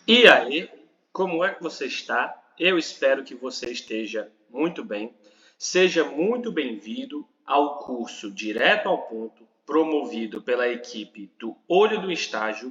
E aí, como é que você está? Eu espero que você esteja muito bem. Seja muito bem-vindo ao curso Direto ao Ponto, promovido pela equipe do Olho do Estágio,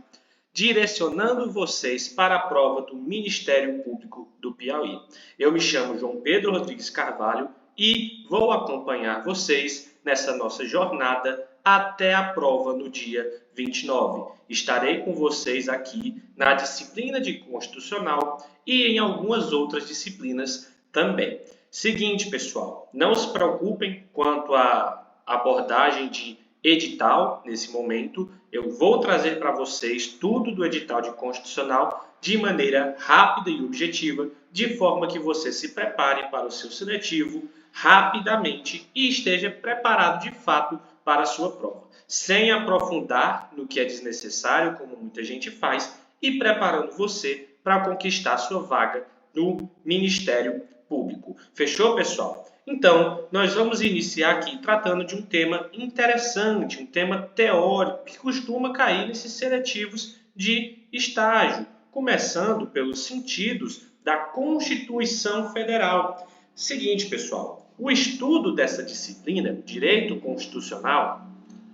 direcionando vocês para a prova do Ministério Público do Piauí. Eu me chamo João Pedro Rodrigues Carvalho e vou acompanhar vocês nessa nossa jornada até a prova no dia 29. Estarei com vocês aqui na disciplina de Constitucional e em algumas outras disciplinas também. Seguinte, pessoal, não se preocupem quanto à abordagem de edital nesse momento. Eu vou trazer para vocês tudo do edital de Constitucional de maneira rápida e objetiva, de forma que você se prepare para o seu seletivo rapidamente e esteja preparado de fato para a sua prova, sem aprofundar no que é desnecessário, como muita gente faz, e preparando você para conquistar sua vaga no Ministério Público. Fechou, pessoal? Então, nós vamos iniciar aqui tratando de um tema interessante, um tema teórico que costuma cair nesses seletivos de estágio, começando pelos sentidos da Constituição Federal. Seguinte, pessoal, o estudo dessa disciplina, Direito Constitucional,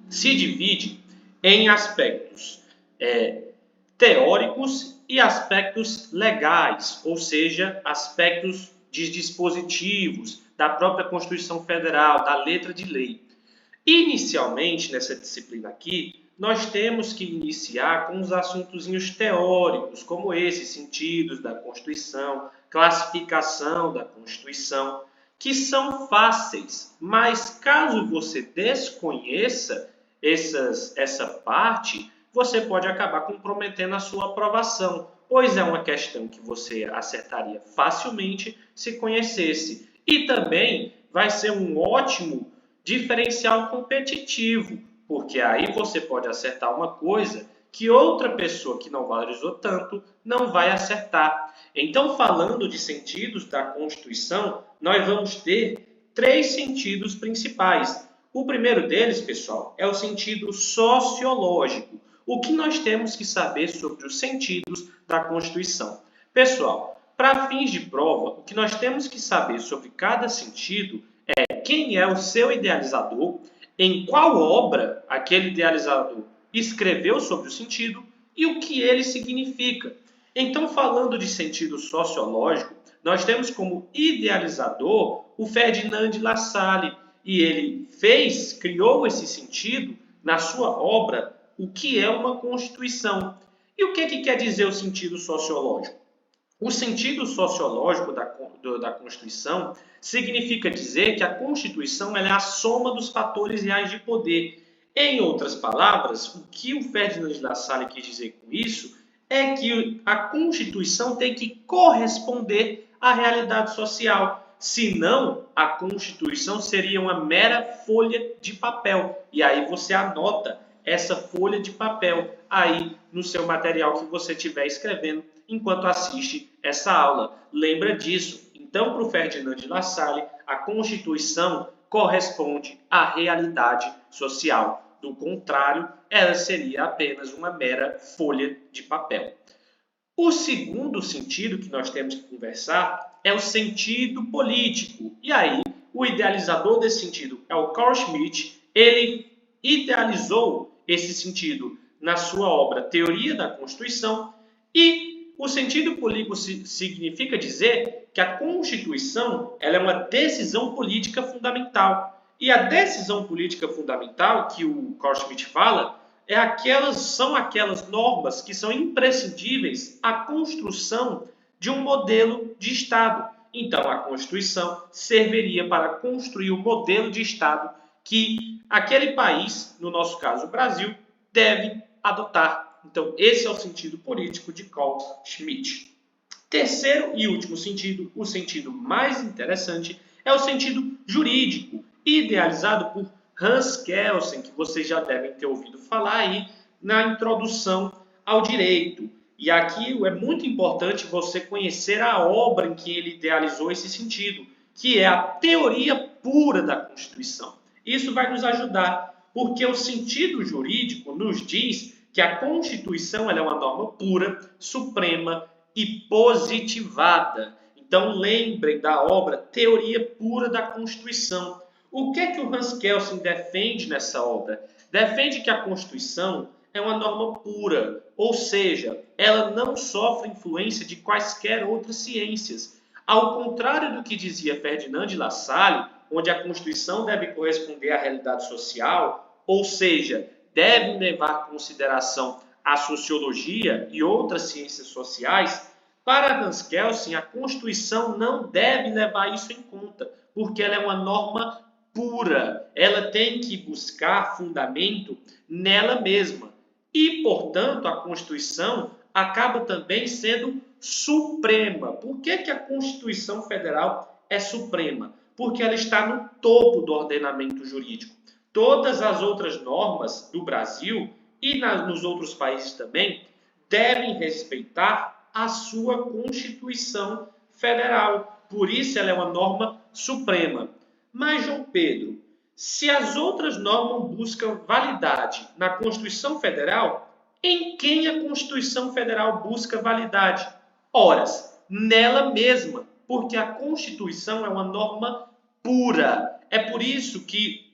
se divide em aspectos teóricos e aspectos legais, ou seja, aspectos de dispositivos da própria Constituição Federal, da letra de lei. Inicialmente, nessa disciplina aqui, nós temos que iniciar com os assuntozinhos teóricos, como esses sentidos da Constituição, classificação da Constituição, que são fáceis, mas caso você desconheça essa parte, você pode acabar comprometendo a sua aprovação, pois é uma questão que você acertaria facilmente se conhecesse. E também vai ser um ótimo diferencial competitivo, porque aí você pode acertar uma coisa que outra pessoa que não valorizou tanto não vai acertar. Então, falando de sentidos da Constituição, nós vamos ter três sentidos principais. O primeiro deles, pessoal, é o sentido sociológico. O que nós temos que saber sobre os sentidos da Constituição? Pessoal, para fins de prova, o que nós temos que saber sobre cada sentido é quem é o seu idealizador, em qual obra aquele idealizador escreveu sobre o sentido e o que ele significa. Então, falando de sentido sociológico, nós temos como idealizador o Ferdinand de La Salle, e ele criou esse sentido na sua obra O que é uma Constituição. E o que quer dizer o sentido sociológico? O sentido sociológico da Constituição significa dizer que a Constituição é a soma dos fatores reais de poder. Em outras palavras, o que o Ferdinand de La Salle quis dizer com isso é que a Constituição tem que corresponder à realidade social. Senão, a Constituição seria uma mera folha de papel. E aí você anota essa folha de papel aí no seu material que você estiver escrevendo enquanto assiste essa aula. Lembra disso. Então, para o Ferdinand de La Salle, a Constituição corresponde à realidade social. Do contrário, ela seria apenas uma mera folha de papel. O segundo sentido que nós temos que conversar é o sentido político. E aí, o idealizador desse sentido é o Carl Schmitt. Ele idealizou esse sentido na sua obra Teoria da Constituição. E o sentido político significa dizer que a Constituição ela é uma decisão política fundamental. E a decisão política fundamental que o Carl Schmitt fala são aquelas normas que são imprescindíveis à construção de um modelo de Estado. Então, a Constituição serviria para construir o modelo de Estado que aquele país, no nosso caso o Brasil, deve adotar. Então, esse é o sentido político de Carl Schmitt. Terceiro e último sentido, o sentido mais interessante, é o sentido jurídico, idealizado por Hans Kelsen, que vocês já devem ter ouvido falar aí na introdução ao direito. E aqui é muito importante você conhecer a obra em que ele idealizou esse sentido, que é a teoria pura da Constituição. Isso vai nos ajudar, porque o sentido jurídico nos diz que a Constituição ela é uma norma pura, suprema e positivada. Então, lembrem da obra Teoria Pura da Constituição. O que é que o Hans Kelsen defende nessa obra? Defende que a Constituição é uma norma pura, ou seja, ela não sofre influência de quaisquer outras ciências. Ao contrário do que dizia Ferdinand de La Salle, onde a Constituição deve corresponder à realidade social, ou seja, deve levar em consideração a sociologia e outras ciências sociais, para Hans Kelsen, a Constituição não deve levar isso em conta, porque ela é uma norma pura. Ela tem que buscar fundamento nela mesma. E, portanto, a Constituição acaba também sendo suprema. Por que que a Constituição Federal é suprema? Porque ela está no topo do ordenamento jurídico. Todas as outras normas do Brasil e nos outros países também devem respeitar a sua Constituição Federal. Por isso ela é uma norma suprema. Mas, João Pedro, se as outras normas buscam validade na Constituição Federal, em quem a Constituição Federal busca validade? Ora, nela mesma, porque a Constituição é uma norma pura. É por isso que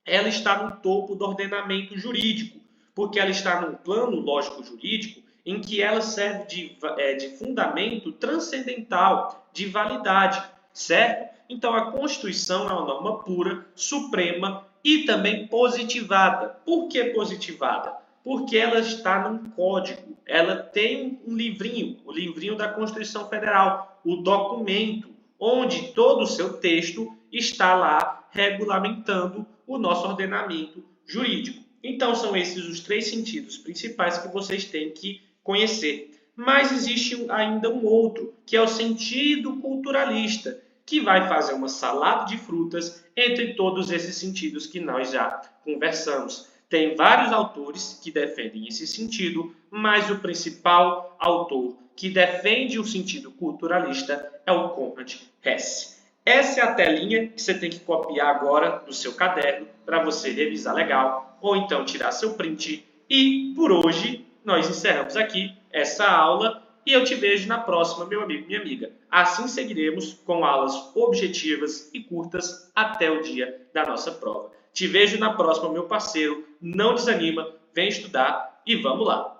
ela está no topo do ordenamento jurídico, porque ela está num plano lógico-jurídico em que ela serve de fundamento transcendental, de validade, certo? Então, a Constituição é uma norma pura, suprema e também positivada. Por que positivada? Porque ela está num código, ela tem um livrinho, o livrinho da Constituição Federal, o documento, onde todo o seu texto está lá regulamentando o nosso ordenamento jurídico. Então, são esses os três sentidos principais que vocês têm que conhecer. Mas existe ainda um outro, que é o sentido culturalista, que vai fazer uma salada de frutas entre todos esses sentidos que nós já conversamos. Tem vários autores que defendem esse sentido, mas o principal autor que defende o sentido culturalista é o Konrad Hesse. Essa é a telinha que você tem que copiar agora do seu caderno para você revisar legal, ou então tirar seu print. E por hoje nós encerramos aqui essa aula e eu te vejo na próxima, meu amigo, minha amiga. Assim seguiremos com aulas objetivas e curtas até o dia da nossa prova. Te vejo na próxima, meu parceiro. Não desanima, vem estudar e vamos lá!